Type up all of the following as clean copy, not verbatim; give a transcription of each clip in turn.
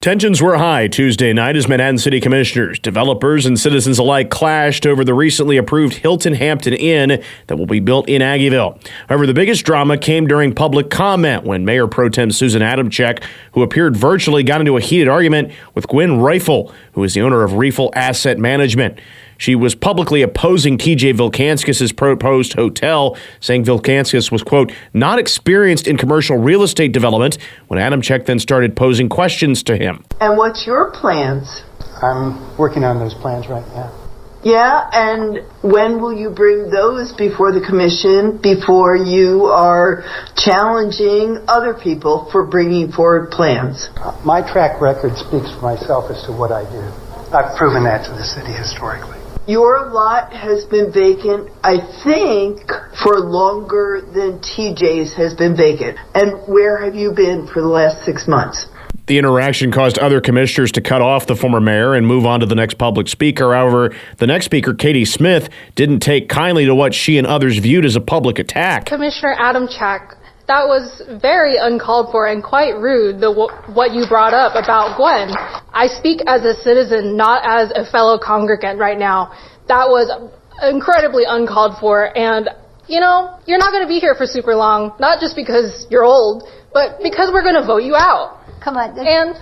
Tensions were high Tuesday night as Manhattan City commissioners, developers, and citizens alike clashed over the recently approved Hilton-Hampton Inn that will be built in Aggieville. However, the biggest drama came during public comment when Mayor Pro Tem Susan Adamczyk, who appeared virtually, got into a heated argument with Gwen Reifel, who is the owner of Reifel Asset Management. She was publicly opposing TJ Vilkanskis' proposed hotel, saying Vilkanskis was, quote, not experienced in commercial real estate development, when Adamczyk then started posing questions to him. And what's your plans? I'm working on those plans right now. Yeah, and when will you bring those before the commission, before you are challenging other people for bringing forward plans? My track record speaks for myself as to what I do. I've proven that to the city historically. Your lot has been vacant, I think, for longer than TJ's has been vacant. And where have you been for the last 6 months? The interaction caused other commissioners to cut off the former mayor and move on to the next public speaker. However, the next speaker, Katie Smith, didn't take kindly to what she and others viewed as a public attack. Commissioner Adamczyk, that was very uncalled for and quite rude, what you brought up about Gwen. I speak as a citizen, not as a fellow congregant right now. That was incredibly uncalled for, and, you know, you're not going to be here for super long, not just because you're old, but because we're going to vote you out. Come on. And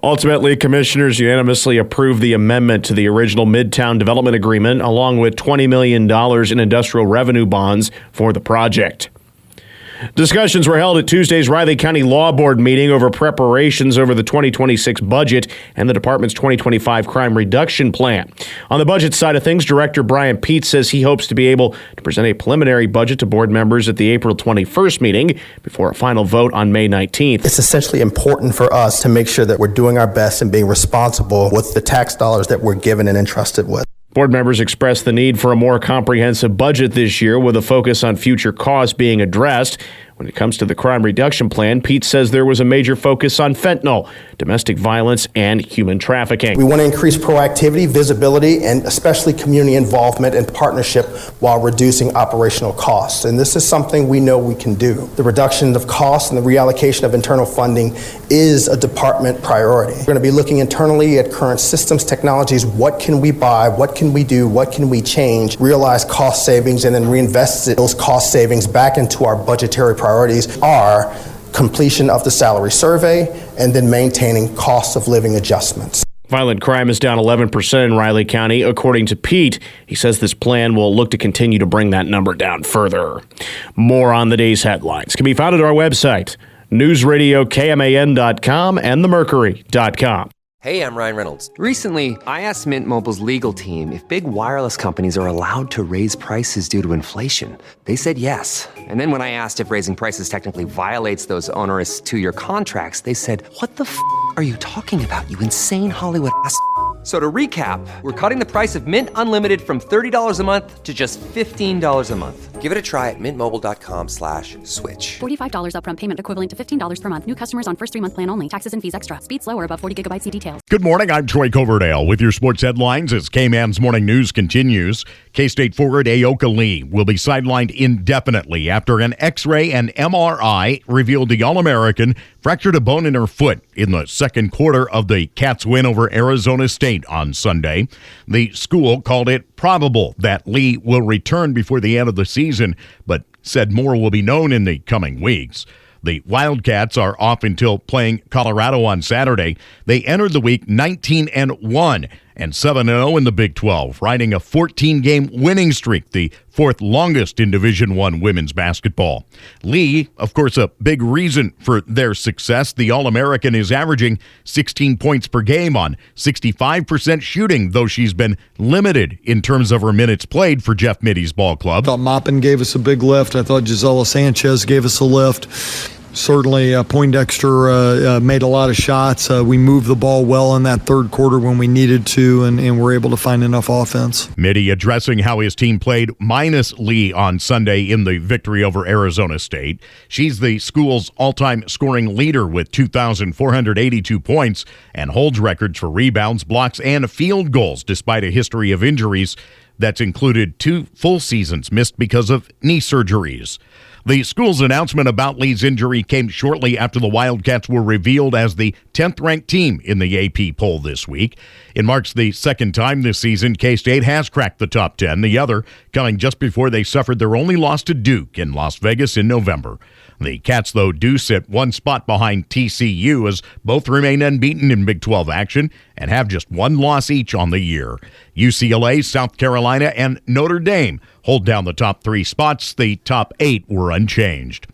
ultimately, commissioners unanimously approved the amendment to the original Midtown Development Agreement, along with $20 million in industrial revenue bonds for the project. Discussions were held at Tuesday's Riley County Law Board meeting over preparations over the 2026 budget and the department's 2025 crime reduction plan. On the budget side of things, Director Brian Peet says he hopes to be able to present a preliminary budget to board members at the April 21st meeting before a final vote on May 19th. It's essentially important for us to make sure that we're doing our best and being responsible with the tax dollars that we're given and entrusted with. Board members expressed the need for a more comprehensive budget this year with a focus on future costs being addressed. When it comes to the crime reduction plan, Pete says there was a major focus on fentanyl, domestic violence, and human trafficking. We want to increase proactivity, visibility, and especially community involvement and partnership while reducing operational costs. And this is something we know we can do. The reduction of costs and the reallocation of internal funding is a department priority. We're going to be looking internally at current systems, technologies. What can we buy? What can we do? What can we change? Realize cost savings and then reinvest those cost savings back into our budgetary priorities are completion of the salary survey and then maintaining cost of living adjustments. Violent crime is down 11% in Riley County, according to Pete. He says this plan will look to continue to bring that number down further. More on the day's headlines can be found at our website, newsradiokman.com and themercury.com. Hey, I'm Ryan Reynolds. Recently, I asked Mint Mobile's legal team if big wireless companies are allowed to raise prices due to inflation. They said yes. And then when I asked if raising prices technically violates those onerous two-year contracts, they said, what the f*** are you talking about, you insane Hollywood ass f- So to recap, we're cutting the price of Mint Unlimited from $30 a month to just $15 a month. Give it a try at mintmobile.com/switch. $45 upfront payment equivalent to $15 per month. New customers on first 3-month plan only. Taxes and fees extra. Speed slower above 40 gigabytes. See details. Good morning. I'm Troy Coverdale with your sports headlines as K-Man's Morning News continues. K-State forward Ayoka Lee will be sidelined indefinitely after an X-ray and MRI revealed the All-American fractured a bone in her foot in the second quarter of the Cats' win over Arizona State on Sunday. The school called it probable that Lee will return before the end of the season, but said more will be known in the coming weeks. The Wildcats are off until playing Colorado on Saturday. They entered the week 19-1 and 7-0 in the Big 12, riding a 14-game winning streak, the fourth longest in Division I women's basketball. Lee, of course, a big reason for their success. The All-American is averaging 16 points per game on 65% shooting, though she's been limited in terms of her minutes played for Jeff Mitty's ball club. I thought Maupin gave us a big lift. I thought Gisela Sanchez gave us a lift. Certainly, Poindexter made a lot of shots. We moved the ball well in that third quarter when we needed to, and were able to find enough offense. Mitty addressing how his team played minus Lee on Sunday in the victory over Arizona State. She's the school's all-time scoring leader with 2,482 points and holds records for rebounds, blocks, and field goals despite a history of injuries that's included 2 full seasons missed because of knee surgeries. The school's announcement about Lee's injury came shortly after the Wildcats were revealed as the 10th-ranked team in the AP poll this week. It marks the second time this season K-State has cracked the top 10, the other coming just before they suffered their only loss to Duke in Las Vegas in November. The Cats, though, do sit one spot behind TCU as both remain unbeaten in Big 12 action and have just one loss each on the year. UCLA, South Carolina, and Notre Dame hold down the top 3 spots. The top 8 were unchanged.